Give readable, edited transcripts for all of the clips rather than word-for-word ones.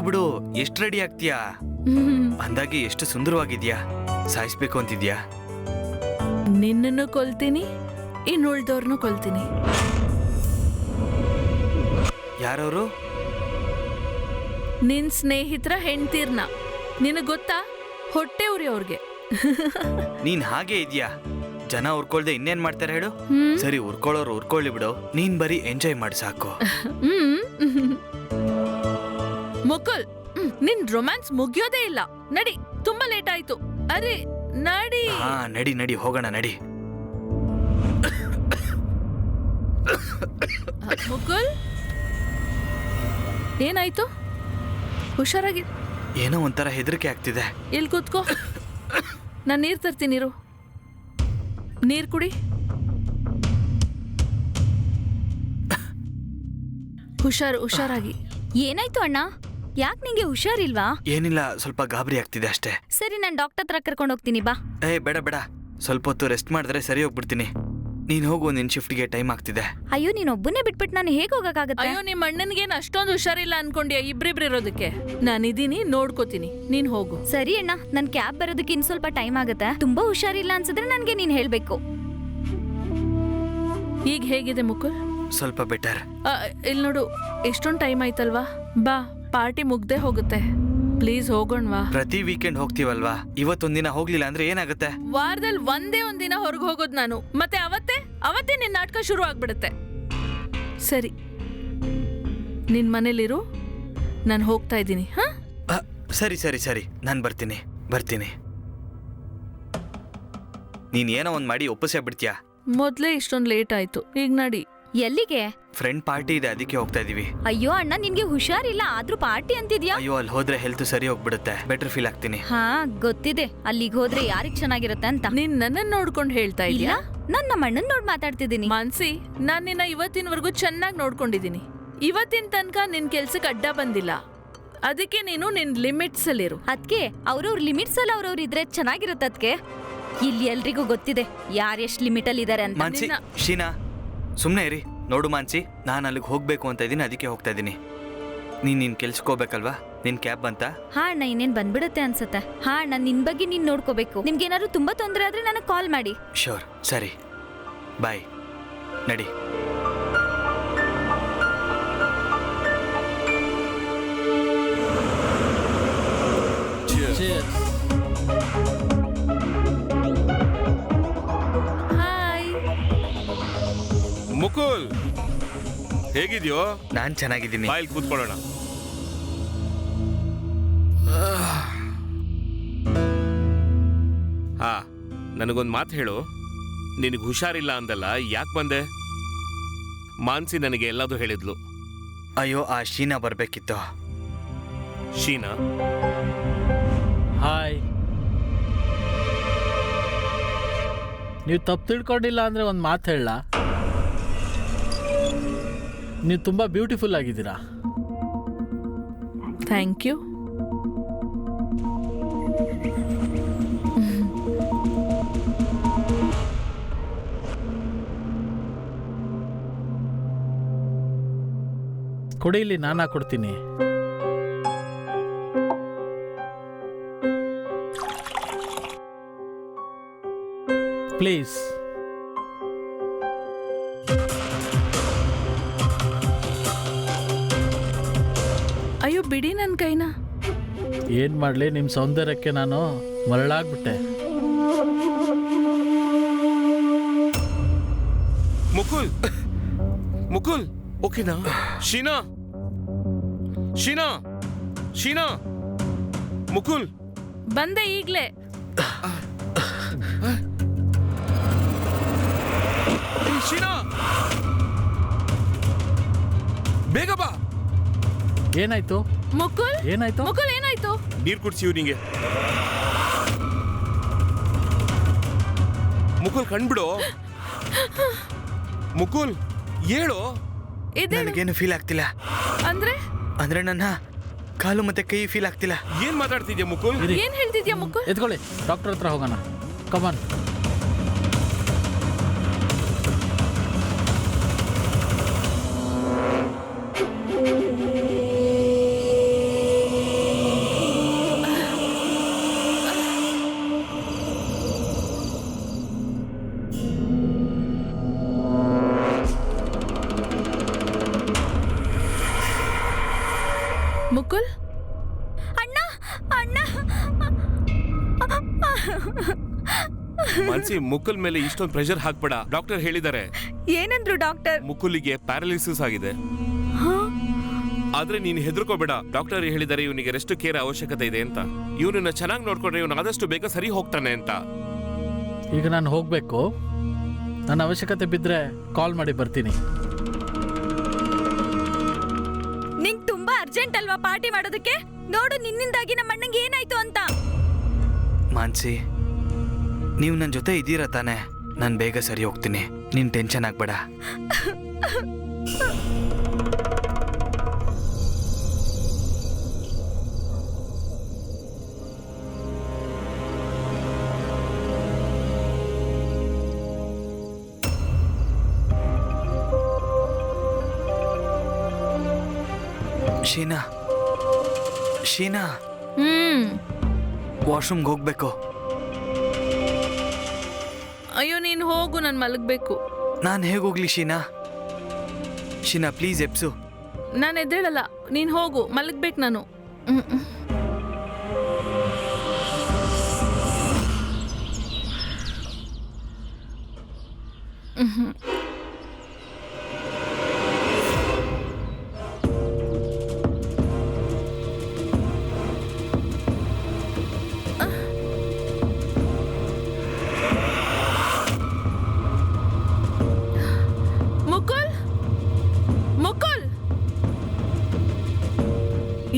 ಬಿಡು ಎಷ್ಟು ರೆಡಿ ಆಗ್ತೀಯಾ? ಅಂದಾಗೆ ಎಷ್ಟು ಸುಂದರವಾಗಿದ್ಯಾ. ಸಾಯಿಸ್ಬೇಕು ಅಂತಿದ್ಯಾ? ನಿನ್ನನ್ನು ಕೊಲ್ತೀನಿ, ಇನ್ನುಳ್ದವ್ರನ್ನು ಕೊಲ್ತೀನಿ. ಯಾರವರು? ನಿನ್ ಸ್ನೇಹಿತರ ಹೆಂಡ್ತೀರ್ನ. ನಿನಗ್ ಗೊತ್ತಾ? ಹೊಟ್ಟೆ ಉರಿ ಅವ್ರಿಗೆ. ನೀನ್ ಹಾಗೆ ಇದ್ಯಾ? ಜನ ಉರ್ಕೊಳ್ದೆ ಇನ್ನೇನ್ ಮಾಡ್ತಾರೆ ಹೇಳು? ಸರಿ, ಉರ್ಕೊಳ್ಳೋರು ಉರ್ಕೊಳ್ಳಿ ಬಿಡು, ನೀನ್ ಬರೀ ಎಂಜಾಯ್ ಮಾಡಿ ಸಾಕು. ಮುಕುಲ್, ನಿನ್ ರೊಮ್ಯಾನ್ಸ್ ಮುಗಿಯೋದೇ ಇಲ್ಲ. ನಡಿ, ತುಂಬಾ ಲೇಟ್ ಆಯ್ತು. ಅರೆ ನಡಿ. ಹಾ ನಡಿ ನಡಿ, ಹೋಗೋಣ ನಡಿ. ಮುಕುಲ್, ಏನಾಯ್ತು? ಹುಷಾರಾಗಿ. ಏನೋ ಒಂಥರ ಹೆದರಿಕೆ ಆಗ್ತಿದೆ. ಇಲ್ಲಿ ಕೂತ್ಕೋ, ನಾನು ನೀರ್ ತರ್ತೀನಿ. ನೀರ್ ಕುಡಿ. ಹುಷಾರಾಗಿ. ಏನಾಯ್ತು ಅಣ್ಣ? ಯಾಕೆ ನಿಂಗೆ ಹುಷಾರಿಲ್ವಾ? ಏನಿಲ್ಲ, ಸ್ವಲ್ಪ ಗಾಬರಿ ಆಗ್ತಿದೆ ಅಷ್ಟೇ. ಸರಿ, ನಾನು ಡಾಕ್ಟರ್ ಹತ್ರ ಕರ್ಕೊಂಡು ಹೋಗ್ತೀನಿ, ಬಾ. ಬೇಡ ಬೇಡ, ಸ್ವಲ್ಪ ಹೊತ್ತು ರೆಸ್ಟ್ ಮಾಡಿದ್ರೆ ಸರಿ ಹೋಗ್ಬಿಡ್ತೀನಿ. ನೀನ್ ಹೋಗು, ನಿನ್ ಶಿಫ್ಟ್ಗೆ ಟೈಮ್ ಆಗ್ತಿದೆ. ಅಯ್ಯೋ, ನೀನೊಬ್ಬನೇ ಬಿಟ್ಬಿಟ್ಟು ನಾನು ಹೇಗೆ ಹೋಗಕ್ಕಾಗತ್ತೆ? ಅಯ್ಯೋ, ನಿಮ್ಮ ಅಣ್ಣನ್ಗೇನು ಅಷ್ಟೊಂದು ಹುಷಾರಿಲ್ಲ ಅನ್ಕೊಂಡ್ಯಾ? ಇಬ್ರಿಬ್ರು ಇರೋದಕ್ಕೆ ನಾನಿದ್ದೀನಿ, ನೋಡ್ಕೋತೀನಿ. ನೀನ್ ಹೋಗು. ಸರಿ ಅಣ್ಣ, ನನ್ ಕ್ಯಾಬ್ ಬರೋದಕ್ಕೆ ಇನ್ ಸ್ವಲ್ಪ ಟೈಮ್ ಆಗುತ್ತೆ. ತುಂಬಾ ಹುಷಾರಿಲ್ಲ ಅನ್ಸಿದ್ರೆ ನನ್ಗೆ ನೀನ್ ಹೇಳ್ಬೇಕು. ಈಗ ಹೇಗಿದೆ ಮುಕುಲ್? ಸ್ವಲ್ಪ ಬೆಟರ್. ಇಲ್ಲಿ ನೋಡು, ಎಷ್ಟೊಂದು ಟೈಮ್ ಆಯ್ತಲ್ವಾ? ಬಾ, ಪಾರ್ಟಿ ಮುಗ್ದೇ ಹೋಗುತ್ತೆ. ಪ್ಲೀಸ್ ಹೋಗೋಣವಾ? ಪ್ರತಿ ವೀಕೆಂಡ್ ಹೋಗ್ತೀವಲ್ವಾ, ಇವತ್ತೊಂದಿನ ಹೋಗ್ಲಿಲ್ಲ ಅಂದ್ರೆ ಏನಾಗುತ್ತೆ? ವಾರದಲ್ಲಿ ಒಂದಿನ ಹೊರಗೆ ಹೋಗೋದು ನಾನು. ಮತ್ತೆ ಅವತ್ತೇ ನಿನ್ ನಾಟಕ ಶುರು ಆಗ್ಬಿಡುತ್ತೆ. ಸರಿ, ನಿನ್ ಮನೇಲಿರು, ನಾನು ಹೋಗ್ತಾ ಇದ್ದೀನಿ. ಸರಿ ಸರಿ ಸರಿ, ನಾನು ಬರ್ತೀನಿ. ನೀನ್ ಏನೋ ಒಂದ್ ಮಾಡಿ ಒಪ್ಪಿಸೇ ಬಿಡ್ತೀಯಾ? ಮೊದ್ಲೇ ಇಷ್ಟೊಂದು ಲೇಟ್ ಆಯ್ತು, ಈಗ ನಡಿ. ಎಲ್ಲಿಗೆ? ಫ್ರೆಂಡ್ ಪಾರ್ಟಿ ಇದೆ, ಅದಕ್ಕೆ ಹೋಗ್ತಾ ಇದೀವಿ. ಅಯ್ಯೋ ಅಣ್ಣ, ನಿನ್ಗೆ ಹುಷಾರಿಲ್ಲ ಆದ್ರೂ ಪಾರ್ಟಿ ಅಂತಿದ್ಯಾ? ಅಯ್ಯೋ, ಅಲ್ಲಿ ಹೋದ್ರೆ ಹೆಲ್ತ್ ಸರಿ ಹೋಗ್ಬಿಡುತ್ತೆ, ಬೆಟರ್ ಫೀಲ್ ಆಗ್ತೀನಿ. ಹಾ ಗೊತ್ತಿದೆ, ಅಲ್ಲಿಗೆ ಹೋದ್ರೆ ಯಾರಿಗ್ ಚೆನ್ನಾಗಿರುತ್ತೆ ಅಂತ. ನೀನ್ ನನ್ನನ್ನು ನೋಡ್ಕೊಂಡು ಹೇಳ್ತಾ ಇಲ್ಲ, ಇದೀಯಾ? ನಾನ್ ನಮ್ಮ ಅಣ್ಣನ್ ನೋಡ್ ಮಾತಾಡ್ತಿದ್ದೀನಿ. ಮಾನ್ಸಿ, ನಾನ್ ನಿನ್ನ ಇವತ್ತಿನವರೆಗೂ ಚೆನ್ನಾಗಿ ನೋಡ್ಕೊಂಡಿದ್ದೀನಿ. ಇವತ್ತಿನ ತನಕ ನಿನ್ ಕೆಲ್ಸಕ್ಕೆ ಅಡ್ಡ ಬಂದಿಲ್ಲ. ಅದಕ್ಕೆ ನೀನು ನಿನ್ ಲಿಮಿಟ್ಸ್ ಅಲ್ಲಿರು. ಅದ್ಕೆ ಅವ್ರವ್ರ ಲಿಮಿಟ್ಸ್ ಅಲ್ಲಿ ಅವ್ರವ್ರ ಇದ್ರೆ ಚೆನ್ನಾಗಿರುತ್ತೆ. ಅದ್ಕೆ ಇಲ್ಲಿ ಎಲ್ರಿಗೂ ಗೊತ್ತಿದೆ ಯಾರೆಷ್ಟ್ ಲಿಮಿಟ್ ಅಲ್ಲಿ ಇದಾರೆ ಅಂತ. ಮಾನ್ಸಿ, ಶೀನಾ ಸುಮ್ನೆ ಇರಿ. ನೋಡು ಮಾನ್ಸಿ, ನಾನು ಅಲ್ಲಿಗೆ ಹೋಗ್ಬೇಕು ಅಂತ ಇದೀನಿ, ಅದಕ್ಕೆ ಹೋಗ್ತಾ ಇದೀನಿ. ನೀನ್ ಕೆಲ್ಸಕ್ಕೆ ಹೋಗ್ಬೇಕಲ್ವಾ? ನಿನ್ ಕ್ಯಾಬ್ ಬಂತಾ? ಹಾ ಅಣ್ಣ, ಇನ್ನೇನ್ ಬಂದ್ಬಿಡುತ್ತೆ ಅನ್ಸತ್ತೆ. ಹಾ ಅಣ್ಣ, ನಿನ್ ಬಗ್ಗೆ ನೀನ್ ನೋಡ್ಕೋಬೇಕು. ನಿಮ್ಗೇನಾದ್ರು ತುಂಬಾ ತೊಂದರೆ ಆದ್ರೆ ನನಗೆ ಕಾಲ್ ಮಾಡಿ. ಶೋರ್, ಸರಿ, ಬಾಯ್, ನಡಿ. ಹಾಯ್ ಮುಕುಲ್, ಹೇಗಿದ್ಯೋ? ನಾನ್ ಚೆನ್ನಾಗಿದ್ದೀನಿ. ಬಾಯಲ್ಲಿ ಕೂತ್ಕೊಳ್ಳೋಣ. ಹಾ, ನನಗೊಂದು ಮಾತು ಹೇಳು. ನಿನಗೆ ಹುಷಾರಿಲ್ಲ ಅಂದಲ್ಲ, ಯಾಕೆ ಬಂದೆ? ಮಾನ್ಸಿ ನನಗೆ ಎಲ್ಲದೂ ಹೇಳಿದ್ಲು. ಅಯ್ಯೋ, ಆ ಶೀನಾ ಬರ್ಬೇಕಿತ್ತು. ಶೀನಾ? ಹಾಯ್. ನೀವು ತಪ್ಪು ತಿಳ್ಕೊಂಡಿಲ್ಲ ಅಂದರೆ ಒಂದು ಮಾತು ಹೇಳ. ನೀವು ತುಂಬ ಬ್ಯೂಟಿಫುಲ್ ಆಗಿದ್ದೀರಾ. Thank you. ಕೊಡಿ, ಇಲ್ಲಿ ನಾನು ಕೊಡ್ತೀನಿ. ಪ್ಲೀಸ್. ಅಯ್ಯೋ, ಬಿಡಿ ನನ್ನ ಕೈನ. ಏನು ಮಾಡಲಿ, ನಿಮ್ಮ ಸೌಂದರ್ಯಕ್ಕೆ ನಾನು ಮರಳಾಗ್ಬಿಟ್ಟೆ. ಮುಕುಲ್, ಮುಕುಲ್, ಓಕೆನಾ? ಶೀನಾ, ಶೀನಾ, ಶೀನಾ, ಮುಕುಲ್ ಬಂದೆ ಈಗ್ಲೇ. ಶೀನಾ, ಬೇಗ ಬಾ. ಏನಾಯ್ತು? ಮುಕುಲ್, ಏನಾಯ್ತು? ಮುಕುಲ್, ಏನಾಯ್ತು? ನೀರು ಕುಡ್ಸಿ ನಿಂಗೆ. ಮುಕುಲ್ ಕಣ್ಬಿಡು. ಮುಕುಲ್ ಹೇಳು. ನನಗೇನು ಫೀಲ್ ಆಗ್ತಿಲ್ಲ. ಅಂದ್ರೆ ನನ್ನ ಕಾಲು ಮತ್ತೆ ಕೈ ಫೀಲ್ ಆಗ್ತಿಲ್ಲ. ಏನ್ ಮಾತಾಡ್ತಿದ್ಯಾ ಮುಕುಲ್? ಏನ್ ಹೇಳ್ತಿದ್ಯಾ ಮುಕುಲ್? ಎತ್ಕೊಳ್ಳಿ, ಡಾಕ್ಟರ್ ಹತ್ರ ಹೋಗೋಣ. ಕಮಾನ್. ಮಾನ್ಸಿ, ಮುಕುಲ್ ಮೇಲೆ ಇಷ್ಟೊಂದು ಪ್ರೆಷರ್ ಹಾಕ್ಬೇಡ. ಡಾಕ್ಟರ್ ಹೇಳಿದ್ದಾರೆ ಏನಂದ್ರು ಡಾಕ್ಟರ್? ಮುಕುಲಿಗೆ ಪ್ಯಾರಾಲಿಸಿಸ್ ಆಗಿದೆ. ಆದ್ರೆ ನೀನು ಹೆದರ್ಕೋಬೇಡ. ಡಾಕ್ಟರ್ ಹೇಳಿದ್ದಾರೆ ಇವನಿಗೆ ರೆಸ್ಟ್ ಕೇರ್ ಅವಶ್ಯಕತೆ ಇದೆ ಅಂತ. ಇವನನ್ನ ಚೆನ್ನಾಗಿ ನೋಡ್ಕೊಂಡ್ರೆ ಇವನು ಆದಷ್ಟು ಬೇಗ ಸರಿ ಹೋಗ್ತಾನೆ ಅಂತ. ಈಗ ನಾನು ಹೋಗಬೇಕು. ನನ್ನ ಅವಶ್ಯಕತೆ ಬಿದ್ದರೆ ಕಾಲ್ ಮಾಡಿ ಬರ್ತೀನಿ. ನಿಂಗ್ ತುಂಬಾ ಅರ್ಜೆಂಟ್ ಅಲ್ವಾ ಪಾರ್ಟಿ ಮಾಡೋದಕ್ಕೆ? ನೋಡು, ನಿನ್ನಿಂದಾಗಿ ನಮ್ಮ ಅಣ್ಣಂಗೆ ಏನಾಯ್ತು ಅಂತ. ಮಾನ್ಸಿ, ನೀವು ನನ್ನ ಜೊತೆ ಇದ್ದೀರಾ ತಾನೆ? ನಾನು ಬೇಗ ಸರಿ ಹೋಗ್ತೀನಿ, ನೀನು ಟೆನ್ಷನ್ ಆಗಬೇಡ. ಶೀನಾ, ಶೀನಾ, ವಾಶ್ರೂಮ್ಗೆ ಹೋಗ್ಬೇಕು. ಅಯ್ಯೋ ನೀನು ಹೋಗು, ನಾನು ಮಲಗಬೇಕು. ನಾನು ಹೇಗೆ ಹೋಗ್ಲಿ ಶೀನಾ? ಶೀನಾ ಪ್ಲೀಸ್ ಎಪ್ಸು. ನಾನು ಎದ್ದೇಳಲ್ಲ, ನೀನು ಹೋಗು, ಮಲಗಬೇಕು ನಾನು. ಮುಕುಲ್, ಮುಕುಲ್,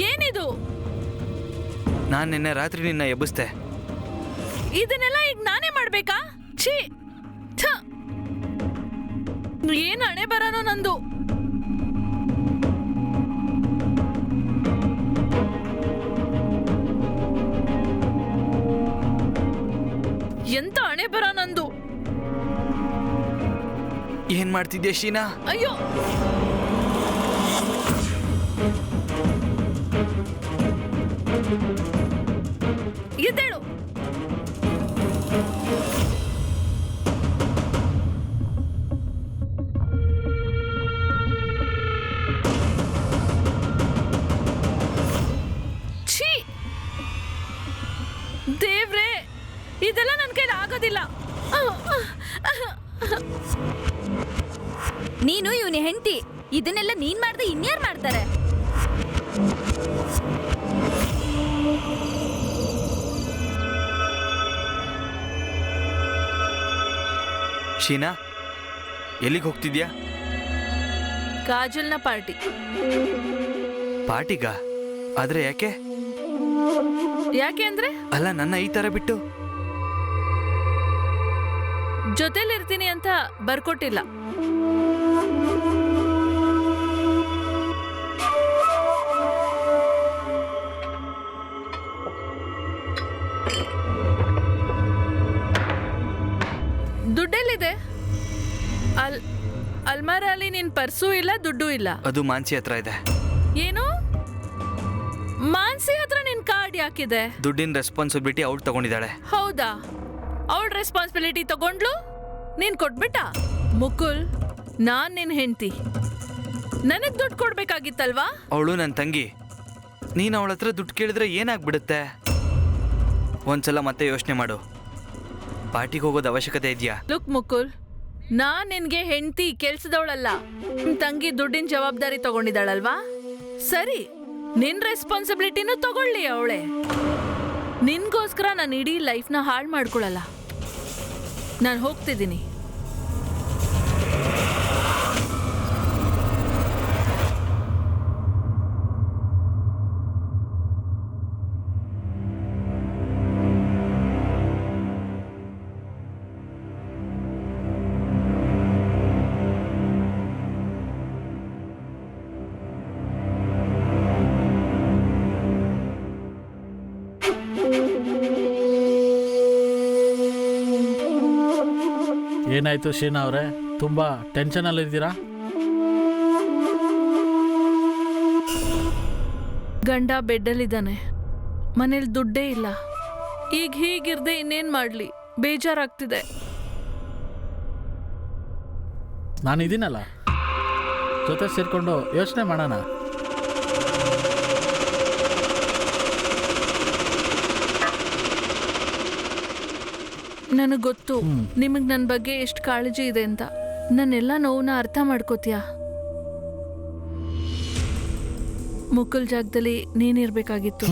ಏನಿದು? ನಾನು ನಿನ್ನೆ ರಾತ್ರಿ ನಿನ್ನ ಎಬ್ಬಿಸ್ದೆ. ಇದನ್ನೆಲ್ಲ ಈಗ ನಾನೇ ಮಾಡ್ಬೇಕಾ? ಛೀ, ಛ! ಏನ್ ಹಣೆ ಬರೋನೋ ನಂದು. ಎಂತ ಹಣೆ ಬರೋ ನಂದು. ಏನ್ ಮಾಡ್ತಿದ್ಯಾ ಶೀನಾ? ಅಯ್ಯೋ, ಎದ್ದೇಳು. ಛೀ, ದೇವ್ರೇ, ಇದೆಲ್ಲ ನನ್ನ ಕೈಲಿ ಆಗೋದಿಲ್ಲ. ನೀನು ಇವನ ಹೆಂಡತಿ, ಇದನ್ನೆಲ್ಲ ನೀನ್ ಮಾಡ್ದೆ ಇನ್ಯಾರು ಮಾಡ್ತಾರೆ? ಶೀನಾ, ಎಲ್ಲಿಗೆ ಹೋಗ್ತಿದ್ಯಾ? ಕಾಜಲ್ನ ಪಾರ್ಟಿ. ಪಾರ್ಟಿಗ? ಆದ್ರೆ ಯಾಕೆ? ಯಾಕೆ ಅಂದ್ರೆ ಅಲ್ಲ, ನನ್ನ ಈ ತರ ಬಿಟ್ಟು ಜೊತೆಲಿರ್ತೀನಿ ಅಂತ ಬರ್ಕೊಟ್ಟಿಲ್ಲ. ದುಡ್ಡೆಲ್ಲಿದೆ? ಅಲ್ಮಾರಲ್ಲಿ ನಿನ್ ಪರ್ಸು ಇಲ್ಲ, ದುಡ್ಡು ಇಲ್ಲ. ಅದು ಮಾನ್ಸಿ ಹತ್ರ ಇದೆ. ಏನು? ಮಾನ್ಸಿ ಹತ್ರ ನಿನ್ ಕಾರ್ಡ್ ಯಾಕಿದೆ? ದುಡ್ಡಿನ ರೆಸ್ಪಾನ್ಸಿಬಿಲಿಟಿ ಅವಳು ತಗೊಂಡಿದ್ದಾಳೆ. ಹೌದಾ? ಅವಳ ರೆಸ್ಪಾನ್ಸಿಬಿಲಿಟಿ ತಗೊಂಡ್ಲು, ನೀನ್ ಕೊಟ್ಬಿಟ್ಟ? ಮುಕುಲ್, ನಾನ್ ನಿನ್ ಹೆಂಡತಿ, ನನಗ್ ದುಡ್ಡು ಕೊಡ್ಬೇಕಾಗಿತ್ತಲ್ವಾ? ಅವಳು ನನ್ನ ತಂಗಿ. ನೀನು ಅವಳ ಹತ್ರ ದುಡ್ಡು ಕೇಳಿದ್ರೆ ಏನಾಗ್ಬಿಡುತ್ತೆ? ಒಂದ್ಸಲ ಮತ್ತೆ ಯೋಚನೆ ಮಾಡು. ಪಾರ್ಟಿಗೆ ಹೋಗೋದು ಅವಶ್ಯಕತೆ ಇದೆಯಾ? ಲುಕ್ ಮುಕುಲ್, ನಾನ್ ನಿನ್ಗೆ ಹೆಂಡತಿ, ಕೆಲ್ಸದವಳಲ್ಲ. ನಿಮ್ ತಂಗಿ ದುಡ್ಡಿನ ಜವಾಬ್ದಾರಿ ತಗೊಂಡಿದ್ದಾಳಲ್ವಾ? ಸರಿ, ನಿನ್ ರೆಸ್ಪಾನ್ಸಿಬಿಲಿಟಿನೂ ತಗೊಳ್ಳಿ ಅವಳೆ. ನಿನ್ಗೋಸ್ಕರ ನಾನು ಇಡೀ ಲೈಫ್ನ ಹಾಳು ಮಾಡ್ಕೊಳಲ್ಲ. ನಾನು ಹೋಗ್ತಿದ್ದೀನಿ. ಏನಾಯ್ತು ಶೀನಾ ಅವರೇ, ತುಂಬ ಟೆನ್ಷನಲ್ಲಿದ್ದೀರಾ? ಗಂಡ ಬೆಡ್ಡಲ್ಲಿದ್ದಾನೆ, ಮನೇಲಿ ದುಡ್ಡೇ ಇಲ್ಲ. ಈಗ ಹೀಗಿರ್ದೆ ಇನ್ನೇನ್ ಮಾಡ್ಲಿ? ಬೇಜಾರಾಗ್ತಿದೆ. ನಾನಿದ್ದೀನಲ್ಲ, ಜೊತೆ ಸೇರಿಕೊಂಡು ಯೋಚನೆ ಮಾಡೋಣ. ನನಗೆ ಗೊತ್ತು ನಿಮಗೆ ನನ್ನ ಬಗ್ಗೆ ಎಷ್ಟು ಕಾಳಜಿ ಇದೆ ಅಂತ. ನನ್ನೆಲ್ಲ ನೋವನ್ನ ಅರ್ಥ ಮಾಡ್ಕೋತೀಯ. ಮುಕ್ಕುಲ್ ಜಾಗದಲ್ಲಿ ನೀನಿರ್ಬೇಕಾಗಿತ್ತು.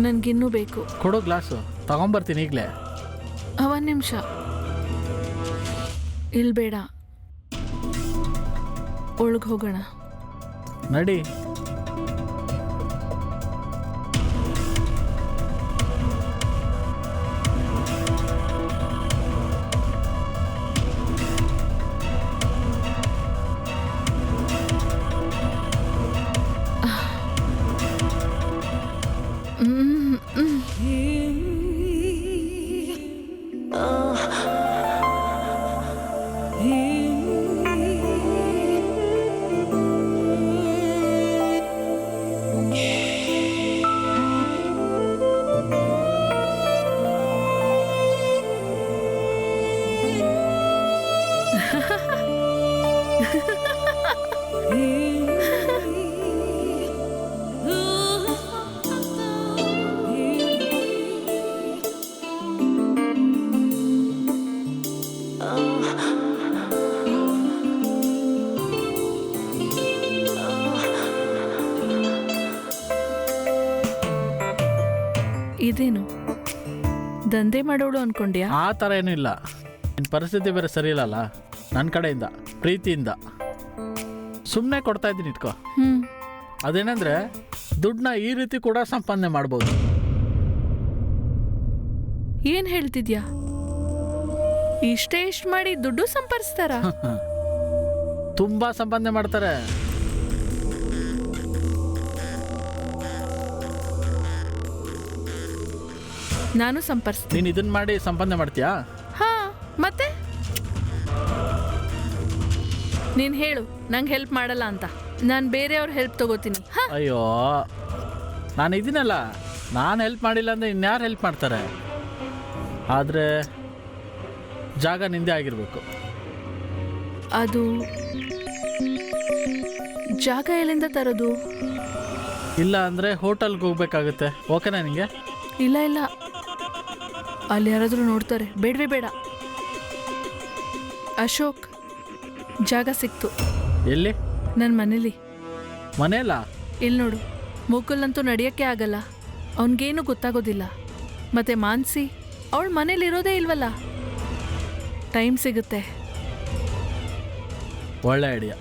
ನನ್ಗಿನ್ನೂ ಬೇಕು. ಕೊಡು ಗ್ಲಾಸು, ತಗೊಂಬರ್ತೀನಿ ಈಗಲೇ. ಒಂದು ನಿಮಿಷ. ಇಲ್ಲಿ ಬೇಡ, ಒಳಗೆ ಹೋಗೋಣ. ನಡಿ. ಇದೇನು ದಂಧೆ ಮಾಡೋಳು ಅನ್ಕೊಂಡ್ಯಾ? ಆ ಥರ ಏನೂ ಇಲ್ಲ. ನಿನ್ನ ಪರಿಸ್ಥಿತಿ ಬೇರೆ ಸರಿ ಇಲ್ಲಲ್ಲ, ನನ್ನ ಕಡೆಯಿಂದ ಪ್ರೀತಿಯಿಂದ ಸುಮ್ಮನೆ ಕೊಡ್ತಾ ಇದ್ದೀನಿ, ಇಟ್ಕೋ. ಅದೇನೆಂದರೆ ದುಡ್ಡನ್ನ ಈ ರೀತಿ ಕೂಡ ಸಂಪಾದನೆ ಮಾಡ್ಬೋದು. ಏನ್ ಹೇಳ್ತಿದ್ಯಾ? ಇಷ್ಟೇ ಇಷ್ಟು ಮಾಡಿ ದುಡ್ಡು ಸಂಪಾದಿಸ್ತಾರ? ತುಂಬ ಸಂಪಾದನೆ ಮಾಡ್ತಾರೆ. ನಾನು ಸಂಪಾದಿಸ್ತೀನಿ. ನೀನು ಇದನ್ನ ಮಾಡಿ ಸಂಪಾದನೆ ಮಾಡ್ತೀಯಾ? ಹಾ, ಮತ್ತೆ ನೀನು ಹೇಳು ನಂಗೆ ಹೆಲ್ಪ್ ಮಾಡಲ್ಲ ಅಂತ. ನಾನು ಬೇರೆಯವ್ರ ಹೆಲ್ಪ್ ತಗೋತೀನಿ. ಅಯ್ಯೋ, ನಾನು ಇದೀನಲ್ಲ, ನಾನು ಹೆಲ್ಪ್ ಮಾಡಿಲ್ಲ ಅಂದರೆ ಇನ್ಯಾರು ಹೆಲ್ಪ್ ಮಾಡ್ತಾರೆ? ಆದರೆ ಜಾಗ ನಿಂದೆ ಆಗಿರಬೇಕು. ಅದು ಜಾಗ ಎಲ್ಲಿಂದ ತರೋದು? ಇಲ್ಲ ಅಂದರೆ ಹೋಟೆಲ್ಗೆ ಹೋಗ್ಬೇಕಾಗುತ್ತೆ. ಓಕೆನಾ ನಿನಗೆ? ಇಲ್ಲ ಇಲ್ಲ, ಅಲ್ಲಿ ಯಾರಾದರೂ ನೋಡ್ತಾರೆ. ಬೇಡವೇ ಬೇಡ. ಅಶೋಕ್, ಜಾಗ ಸಿಕ್ತು. ಎಲ್ಲಿ? ನನ್ನ ಮನೇಲಿ. ಮನೆಯಲ್ಲ? ಇಲ್ಲಿ ನೋಡು, ಮುಕುಲ್ಲಂತೂ ನಡೆಯೋಕ್ಕೆ ಆಗಲ್ಲ, ಅವನಿಗೇನು ಗೊತ್ತಾಗೋದಿಲ್ಲ. ಮತ್ತೆ ಮಾನ್ಸಿ ಅವಳು ಮನೇಲಿರೋದೇ ಇಲ್ವಲ್ಲ. ಟೈಮ್ ಸಿಗುತ್ತೆ. ಒಳ್ಳೆ ಐಡಿಯಾ.